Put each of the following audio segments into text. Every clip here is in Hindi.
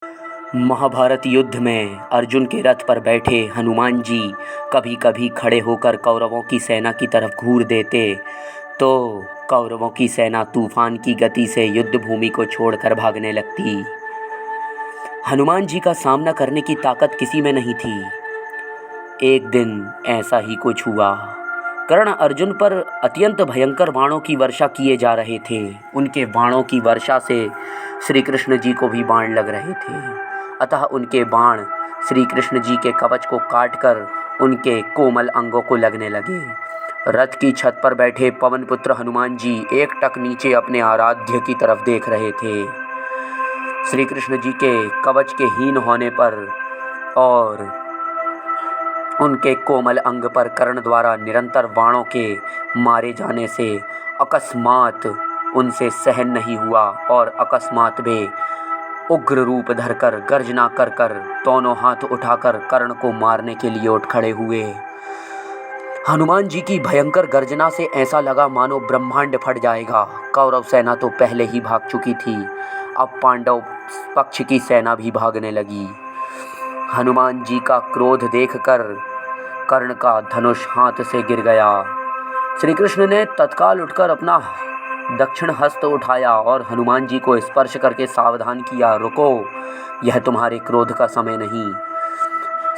महाभारत युद्ध में अर्जुन के रथ पर बैठे हनुमान जी कभी कभी खड़े होकर कौरवों की सेना की तरफ घूर देते तो कौरवों की सेना तूफान की गति से युद्ध भूमि को छोड़कर भागने लगती। हनुमान जी का सामना करने की ताकत किसी में नहीं थी। एक दिन ऐसा ही कुछ हुआ। कर्ण अर्जुन पर अत्यंत भयंकर बाणों की वर्षा किए जा रहे थे। उनके बाणों की वर्षा से श्री कृष्ण जी को भी बाण लग रहे थे, अतः उनके बाण श्री कृष्ण जी के कवच को काटकर उनके कोमल अंगों को लगने लगे। रथ की छत पर बैठे पवन पुत्र हनुमान जी एकटक नीचे अपने आराध्य की तरफ देख रहे थे। श्री कृष्ण जी के कवच के हीन होने पर और उनके कोमल अंग पर कर्ण द्वारा निरंतर बाणों के मारे जाने से अकस्मात उनसे सहन नहीं हुआ और अकस्मात वे उग्र रूप धरकर गर्जना कर कर दोनों हाथ उठाकर कर्ण को मारने के लिए उठ खड़े हुए। हनुमान जी की भयंकर गर्जना से ऐसा लगा मानो ब्रह्मांड फट जाएगा। कौरव सेना तो पहले ही भाग चुकी थी, अब पांडव पक्ष की सेना भी भागने लगी। हनुमान जी का क्रोध देखकर कर्ण का धनुष हाथ से गिर गया। श्री कृष्ण ने तत्काल उठकर अपना दक्षिण हस्त उठाया और हनुमान जी को स्पर्श करके सावधान किया, रुको, यह तुम्हारे क्रोध का समय नहीं।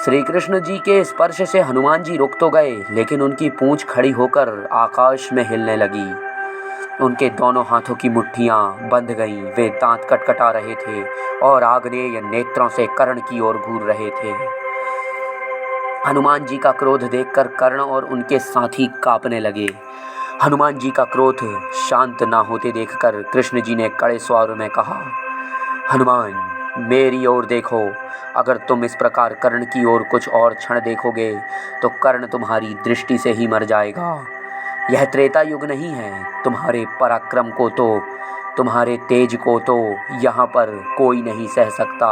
श्री कृष्ण जी के स्पर्श से हनुमान जी रुक तो गए, लेकिन उनकी पूंछ खड़ी होकर आकाश में हिलने लगी। उनके दोनों हाथों की मुट्ठियां बंध गईं, वे दांत कटकटा रहे थे और आग्नेय नेत्रों से कर्ण की ओर घूर रहे थे। हनुमान जी का क्रोध देखकर कर्ण और उनके साथी कांपने लगे। हनुमान जी का क्रोध शांत ना होते देखकर कृष्ण जी ने कड़े स्वर में कहा, हनुमान, मेरी ओर देखो। अगर तुम इस प्रकार कर्ण की ओर कुछ और क्षण देखोगे तो कर्ण तुम्हारी दृष्टि से ही मर जाएगा। यह त्रेता युग नहीं है। तुम्हारे पराक्रम को तो, तुम्हारे तेज को तो यहाँ पर कोई नहीं सह सकता।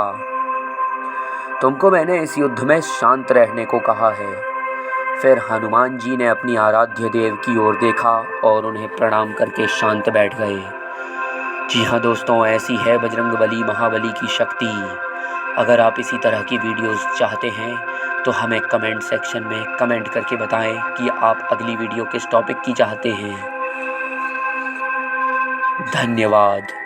तुमको मैंने इस युद्ध में शांत रहने को कहा है। फिर हनुमान जी ने अपनी आराध्य देव की ओर देखा और उन्हें प्रणाम करके शांत बैठ गए। जी हाँ दोस्तों, ऐसी है बजरंगबली महाबली की शक्ति। अगर आप इसी तरह की वीडियोस चाहते हैं तो हमें कमेंट सेक्शन में कमेंट करके बताएं कि आप अगली वीडियो किस टॉपिक की चाहते हैं। धन्यवाद।